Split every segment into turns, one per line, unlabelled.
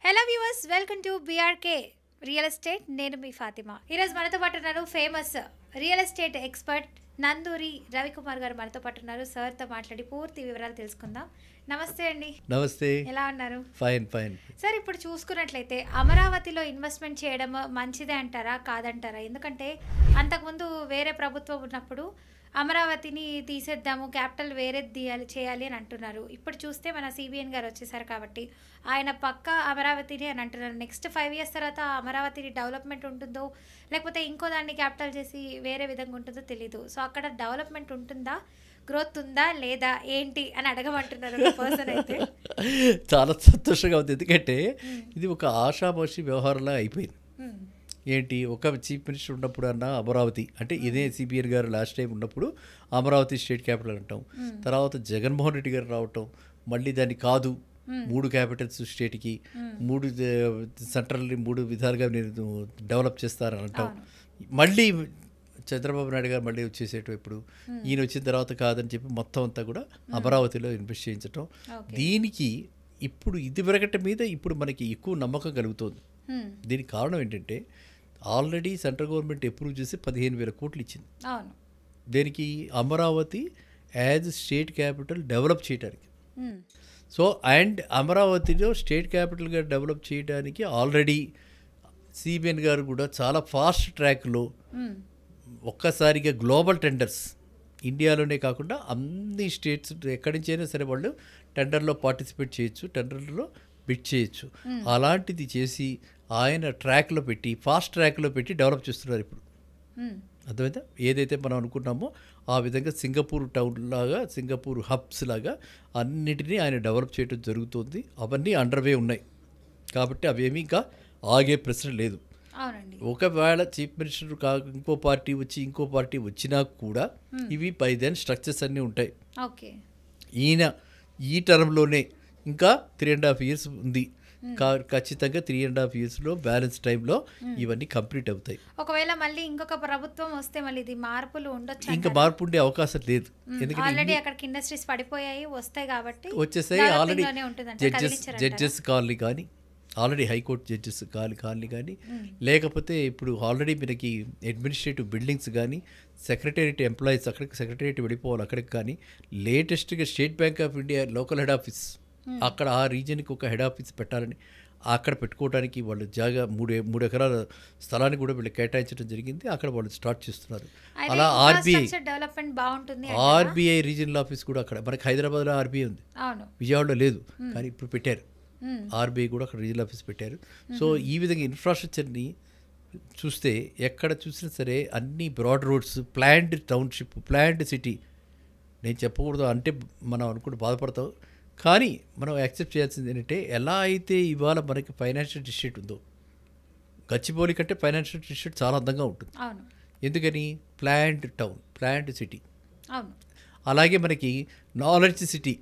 Hello viewers, welcome to BRK real estate. నేను మీ ఫాతిమా. ఈరోజు మనతో పాటు ఉన్నారు famous real estate expert Nanduri Ravikumar గారు మనతో పాటు ఉన్నారు. సార్తో మాట్లాడి పూర్తి వివరాలు తెలుసుకుందాం. నమస్తే అండి.
నమస్తే.
ఎలా ఉన్నారు?
Fine fine.
సార్, ఇప్పుడు చూసుకున్నట్లయితే అమరావతిలో ఇన్వెస్ట్మెంట్ చేయడం మంచిదే అంటారా కాదంటారా? ఎందుకంటే అంతకుముందు వేరే ప్రభుత్వం ఉన్నప్పుడు అమరావతిని తీసేద్దాము, క్యాపిటల్ వేరేది చేయాలి అని అంటున్నారు. ఇప్పుడు చూస్తే మన సిబిఎన్ గారు వచ్చేసారు కాబట్టి ఆయన పక్క అమరావతిని అని అంటున్నారు. నెక్స్ట్ 5 years తర్వాత అమరావతిని డెవలప్మెంట్ ఉంటుందో లేకపోతే ఇంకో దాన్ని క్యాపిటల్ చేసి వేరే విధంగా ఉంటుందో తెలీదు. సో అక్కడ డెవలప్మెంట్ ఉంటుందా, గ్రోత్ ఉందా లేదా ఏంటి అని అడగమంటున్నారు పర్సన్ అయితే.
చాలా సంతోషంగా ఉంది, ఎందుకంటే ఇది ఒక ఆషామాషి వ్యవహారంలా అయిపోయింది. ఏంటి, ఒక చీఫ్ మినిస్టర్ ఉన్నప్పుడు అన్న అమరావతి అంటే ఇదే సిబిఎన్ గారు లాస్ట్ టైం ఉన్నప్పుడు అమరావతి స్టేట్ క్యాపిటల్ అంటాం. తర్వాత జగన్మోహన్ రెడ్డి గారు రావటం, మళ్ళీ దాన్ని కాదు 3 క్యాపిటల్స్ స్టేట్కి, 3 సెంట్రల్ని 3 విధాలుగా నేను డెవలప్ చేస్తారని అంటాం. మళ్ళీ చంద్రబాబు నాయుడు గారు మళ్ళీ వచ్చేసేటం, ఇప్పుడు ఈయన వచ్చిన తర్వాత కాదని చెప్పి మొత్తం అంతా కూడా అమరావతిలో ఇన్వెస్ట్ చేయించడం. దీనికి ఇప్పుడు ఇదివరకటి మీద ఇప్పుడు మనకి ఎక్కువ నమ్మకం కలుగుతుంది. దీనికి కారణం ఏంటంటే ఆల్రెడీ సెంట్రల్ గవర్నమెంట్ అప్రూవ్ చేసి 15,000 కోట్లు ఇచ్చింది. దేనికి? Amaravati as state capital develop చేయడానికి. సో అండ్ అమరావతిలో స్టేట్ క్యాపిటల్గా డెవలప్ చేయడానికి ఆల్రెడీ సిబిఎన్ గారు కూడా చాలా ఫాస్ట్ ట్రాక్లో ఒక్కసారిగా గ్లోబల్ టెండర్స్ ఇండియాలోనే కాకుండా అన్ని స్టేట్స్ ఎక్కడి నుంచైనా సరే వాళ్ళు టెండర్లో పార్టిసిపేట్ చేయొచ్చు, టెండర్లో బిడ్ చేయొచ్చు. అలాంటిది చేసి ఆయన ట్రాక్లో పెట్టి ఫాస్ట్ ట్రాక్లో పెట్టి డెవలప్ చేస్తున్నారు ఇప్పుడు. అర్థమైందా? ఏదైతే మనం అనుకున్నామో ఆ విధంగా సింగపూర్ టౌన్ లాగా, సింగపూర్ హబ్స్ లాగా అన్నిటినీ ఆయన డెవలప్ చేయడం జరుగుతుంది. అవన్నీ అండర్వే ఉన్నాయి కాబట్టి అవేమీ ఇంకా ఆగే ప్రశ్న లేదు. ఒకవేళ చీఫ్ మినిస్టర్ ఇంకో పార్టీ వచ్చినా కూడా ఇవి బై దెన్ స్ట్రక్చర్స్ అన్నీ ఉంటాయి. ఈయన ఈ టర్మ్లోనే ఇంకా 3.5 years ఉంది. ఖచ్చితంగా 3.5 yearsలో బ్యాలెన్స్ టైంలో ఇవన్నీ కంప్లీట్ అవుతాయి.
ఒకవేళ మళ్ళీ ఇంకొక ప్రభుత్వం వస్తే మళ్ళీ ఇది మార్పులు ఉండొచ్చు?
ఇంకా మార్పు ఉండే అవకాశం లేదు, ఎందుకంటే
ఆల్రెడీ అక్కడికి ఇండస్ట్రీస్ పడిపోయాయి, వస్తాయి కాబట్టి
వచ్చేసాయి. ఆల్రెడీ జడ్జెస్ కాలనీ కానీ, ఆల్రెడీ హైకోర్టు జడ్జెస్ కాలనీ కానీ, లేకపోతే ఇప్పుడు ఆల్రెడీ మనకి అడ్మినిస్ట్రేటివ్ బిల్డింగ్స్ కానీ, సెక్రటేరియట్ ఎంప్లాయీస్ అక్కడికి సెక్రటేరియట్ వెళ్ళిపోవాలి అక్కడికి కానీ, లేటెస్ట్గా state bank of India local head office అక్కడ ఆ రీజన్కి ఒక హెడ్ ఆఫీస్ పెట్టాలని అక్కడ పెట్టుకోవడానికి వాళ్ళు జాగా 3 ఎకరాల స్థలాన్ని కూడా వీళ్ళు కేటాయించడం జరిగింది. అక్కడ వాళ్ళు స్టార్ట్ చేస్తున్నారు. అలా ఆర్బీఐ రీజనల్ ఆఫీస్ కూడా అక్కడ, మనకి హైదరాబాద్లో ఆర్బీఐ ఉంది, విజయవాడలో లేదు, కానీ ఇప్పుడు పెట్టారు. ఆర్బీఐ కూడా అక్కడ రీజనల్ ఆఫీస్ పెట్టారు. సో ఈ విధంగా ఇన్ఫ్రాస్ట్రక్చర్ని చూస్తే ఎక్కడ చూసినా సరే అన్ని broad roads, planned township, planned city. నేను చెప్పకూడదు అంటే మనం అనుకుంటూ బాధపడతాం, కానీ మనం యాక్సెప్ట్ చేయాల్సింది ఏంటంటే ఎలా అయితే ఇవాళ మనకి ఫైనాన్షియల్ డిస్ట్రిక్ట్ ఉందో, గచ్చిబౌలి కంటే ఫైనాన్షియల్ డిస్ట్రిక్ట్ చాలా అందంగా ఉంటుంది. ఎందుకని? Planned town, planned city. అలాగే మనకి నాలెడ్జ్ సిటీ,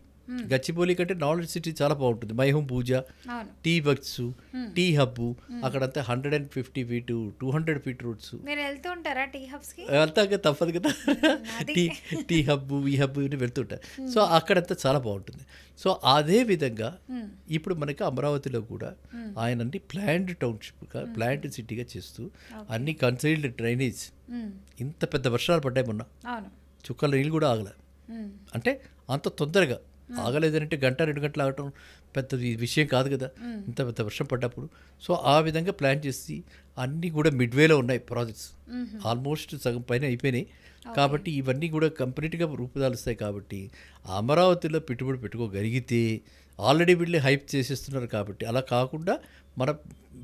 గచ్చిబౌలి కంటే నాలెడ్జ్ సిటీ చాలా బాగుంటుంది. మైహోమ్ పూజ, టీ వర్క్స్, టీ హబ్, అక్కడంతా 150 feet 200 feet రోడ్స్. వెళ్తాక తప్పదు కదా, టీ హబ్ ఈ హబ్ వెళ్తుంటారు. సో అక్కడంతా చాలా బాగుంటుంది. సో అదే విధంగా ఇప్పుడు మనకి అమరావతిలో కూడా ఆయన అన్ని ప్లాన్డ్ టౌన్షిప్గా, ప్లాన్డ్ సిటీగా చేస్తూ అన్ని కన్సైల్డ్ డ్రైనేజ్. ఇంత పెద్ద వర్షాలు పడ్డాయి మొన్న, చుక్కల నీళ్ళు కూడా ఆగలే. అంటే అంత తొందరగా ఆగలేదంటే 1-2 గంటలు ఆగటం పెద్ద విషయం కాదు కదా, ఇంత పెద్ద వర్షం పడ్డప్పుడు. సో ఆ విధంగా ప్లాన్ చేసి అన్నీ కూడా మిడ్వేలో ఉన్నాయి ప్రాజెక్ట్స్, ఆల్మోస్ట్ సగం పైన అయిపోయినాయి. కాబట్టి ఇవన్నీ కూడా కంప్లీట్గా రూపుదాలుస్తాయి. కాబట్టి అమరావతిలో పెట్టుబడి పెట్టుకోగలిగితే ఆల్రెడీ వీళ్ళు హైప్ చేసేస్తున్నారు కాబట్టి, అలా కాకుండా మన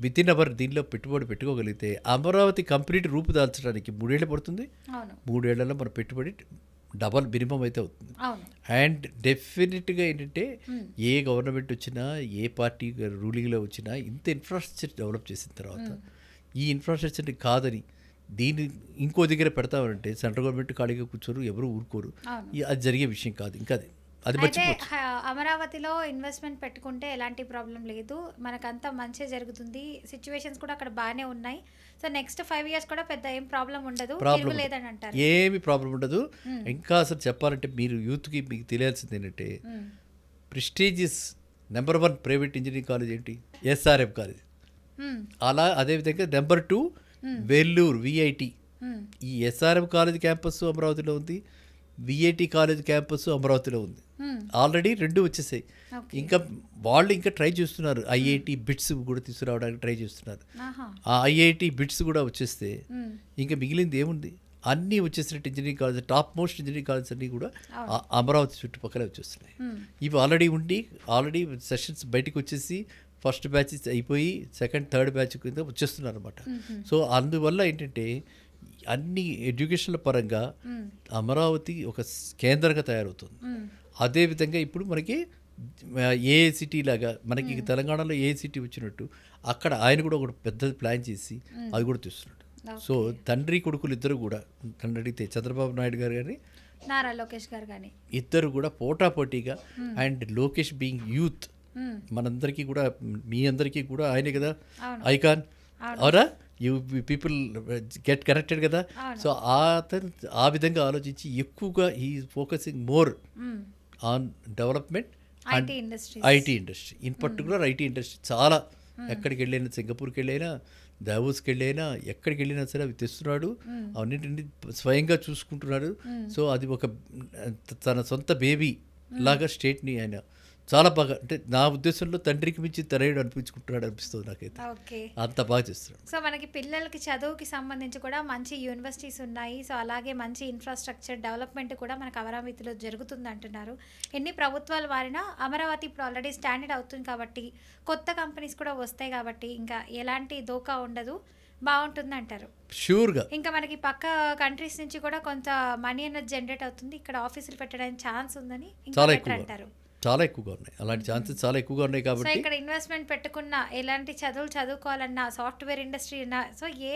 వితిన్ అవర్ దీనిలో పెట్టుబడి పెట్టుకోగలిగితే అమరావతి కంప్లీట్ రూపుదాల్చడానికి 3 ఏళ్ళు పడుతుంది. 3 ఏళ్లలో మన పెట్టుబడి డబల్ మినిమం అయితే అవుతుంది. అండ్ డెఫినెట్గా ఏంటంటే ఏ గవర్నమెంట్ వచ్చినా, ఏ పార్టీ రూలింగ్లో వచ్చినా ఇంత ఇన్ఫ్రాస్ట్రక్చర్ డెవలప్ చేసిన తర్వాత ఈ ఇన్ఫ్రాస్ట్రక్చర్ని కాదని దీన్ని ఇంకో దగ్గర పెడతామంటే సెంట్రల్ గవర్నమెంట్ ఖాళీగా కూర్చోరు, ఎవరు ఊరుకోరు. అది జరిగే విషయం కాదు. ఇంకా అది
అమరావతిలో ఇన్వెస్ట్మెంట్ పెట్టుకుంటే ఎలాంటి ప్రాబ్లం లేదు, మనకంతా మంచి జరుగుతుంది, సిచ్యువేషన్స్ కూడా అక్కడ బాగానే ఉన్నాయి. సో నెక్స్ట్ 5 years కూడా పెద్ద ఏం ప్రాబ్లం ఉండదు, లేదని అంటారు.
ఏమి ప్రాబ్లం ఉండదు. ఇంకా అసలు చెప్పాలంటే మీరు యూత్కి మీకు తెలియాల్సింది ఏంటంటే prestigious number 1 private engineering college ఏంటి? SRM college. అలా అదేవిధంగా నెంబర్ 2 వెల్లూరు విఐటి. ఈ ఎస్ఆర్ఎం కాలేజ్ క్యాంపస్ అమరావతిలో ఉంది, విఐటి కాలేజ్ క్యాంపస్ అమరావతిలో ఉంది. ఆల్రెడీ 2 వచ్చేసాయి. ఇంకా వాళ్ళు ఇంకా ట్రై చేస్తున్నారు, ఐఐటి బిట్స్ కూడా తీసుకురావడానికి ట్రై చేస్తున్నారు. ఆ ఐఐటి బిట్స్ కూడా వచ్చేస్తే ఇంకా మిగిలింది ఏముంది? అన్నీ వచ్చేసినట్టు engineering college, top most engineering college అన్నీ కూడా అమరావతి చుట్టుపక్కల వచ్చేస్తున్నాయి. ఇవి ఆల్రెడీ సెషన్స్ బయటకు వచ్చేసి ఫస్ట్ బ్యాచ్ అయిపోయి సెకండ్ థర్డ్ బ్యాచ్ కింద వచ్చేస్తున్నారు అనమాట. సో అందువల్ల ఏంటంటే అన్ని ఎడ్యుకేషన్ల పరంగా అమరావతి ఒక కేంద్రంగా తయారవుతుంది. అదేవిధంగా ఇప్పుడు మనకి ఏఐసిటీ లాగా మనకి తెలంగాణలో ఏఐసిటీ వచ్చినట్టు అక్కడ ఆయన కూడా ఒక పెద్ద ప్లాన్ చేసి అది కూడా తీస్తున్నాడు. సో తండ్రి కొడుకులు ఇద్దరు కూడా, తండ్రి అడిగితే చంద్రబాబు నాయుడు గారు కానీ
నారా లోకేష్ గారు కానీ ఇద్దరు
కూడా పోటాపోటీగా, అండ్ లోకేష్ బీయింగ్ యూత్, మనందరికీ కూడా మీ అందరికీ కూడా ఆయనే కదా ఐకాన్, అవునా? యూ పీపుల్ గెట్ కనెక్టెడ్ కదా. సో ఆ విధంగా ఆలోచించి ఎక్కువగా ఈ focusing more on development and IT industry, in particular IT industry. చాలా ఎక్కడికి వెళ్ళైనా, సింగపూర్కి వెళ్ళైనా, దావోస్కి వెళ్ళైనా, ఎక్కడికి వెళ్ళినా సరే అవి తెస్తున్నాడు, అవన్నింటినీ స్వయంగా చూసుకుంటున్నాడు. సో అది ఒక తన సొంత బేబీ లాగా స్టేట్ని ఆయన చాలా బాగా, అంటే నా ఉద్దేశంలో తండ్రికి మించి తనయుడు అనిపించుకుంటున్నాడు అనిపిస్తుంది నాకైతే. అంత బాగా చేస్తున్నాడు.
సో మనకి పిల్లలకి చదువుకి సంబంధించి కూడా మంచి యూనివర్సిటీస్ ఉన్నాయి. సో అలాగే మంచి ఇన్ఫ్రాస్ట్రక్చర్ డెవలప్మెంట్ కూడా మనకు అమరావతిలో జరుగుతుంది అంటున్నారు. ఎన్ని ప్రభుత్వాలు మారినా అమరావతి ఇప్పుడు ఆల్రెడీ స్టాండర్డ్ అవుతుంది కాబట్టి, కొత్త కంపెనీస్ కూడా వస్తాయి కాబట్టి ఇంకా ఎలాంటి దోకా ఉండదు, బాగుంటుంది అంటారు.
షూర్గా.
ఇంకా మనకి పక్క కంట్రీస్ నుంచి కూడా కొంత మనీ అనేది జనరేట్ అవుతుంది, ఇక్కడ ఆఫీసులు పెట్టడానికి ఛాన్స్ ఉందని
చాలా అంటారు. చాలా ఎక్కువగా ఉన్నాయి, అలాంటి ఛాన్సెస్ చాలా ఎక్కువగా ఉన్నాయి కాబట్టి
ఇక్కడ ఇన్వెస్ట్మెంట్ పెట్టుకున్న ఎలాంటి చదువులు చదువుకోవాలన్నా, సాఫ్ట్వేర్ ఇండస్ట్రీ అన్నా, సో ఏ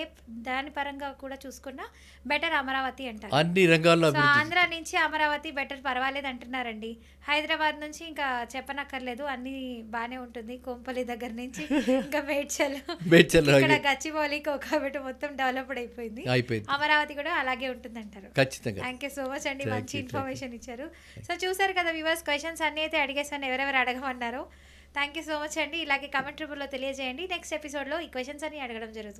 దాని పరంగా కూడా చూసుకున్నా బెటర్ అమరావతి అంటారు.
అన్ని రంగాల్లో
ఆంధ్ర నుంచి అమరావతి బెటర్, పర్వాలేదు అంటున్నారండి. హైదరాబాద్ నుంచి ఇంకా చెప్పనక్కర్లేదు, అన్ని బాగానే ఉంటుంది. కొంపల్లి దగ్గర నుంచి ఇంకా మేడ్చల్, ఇక్కడ గచ్చిబౌలి, కోకాబెట్ మొత్తం డెవలప్డ్ అయిపోయింది. అమరావతి కూడా అలాగే ఉంటుంది అంటారు.
ఖచ్చితంగా.
థ్యాంక్ యూ సో మచ్ అండి, మంచి ఇన్ఫర్మేషన్ ఇచ్చారు. సో చూసారు కదా వ్యూవర్స్, క్వశ్చన్స్ అన్ని అయితే అడిగేసాను, ఎవరెవరు అడగమన్నారో. థ్యాంక్ యూ సో మచ్ అండి. ఇలాగే కామెంట్ రూపంలో తెలియజేయండి. నెక్స్ట్ ఎపిసోడ్లో ఈ క్వశ్చన్స్ అన్ని అడగడం జరుగుతుంది.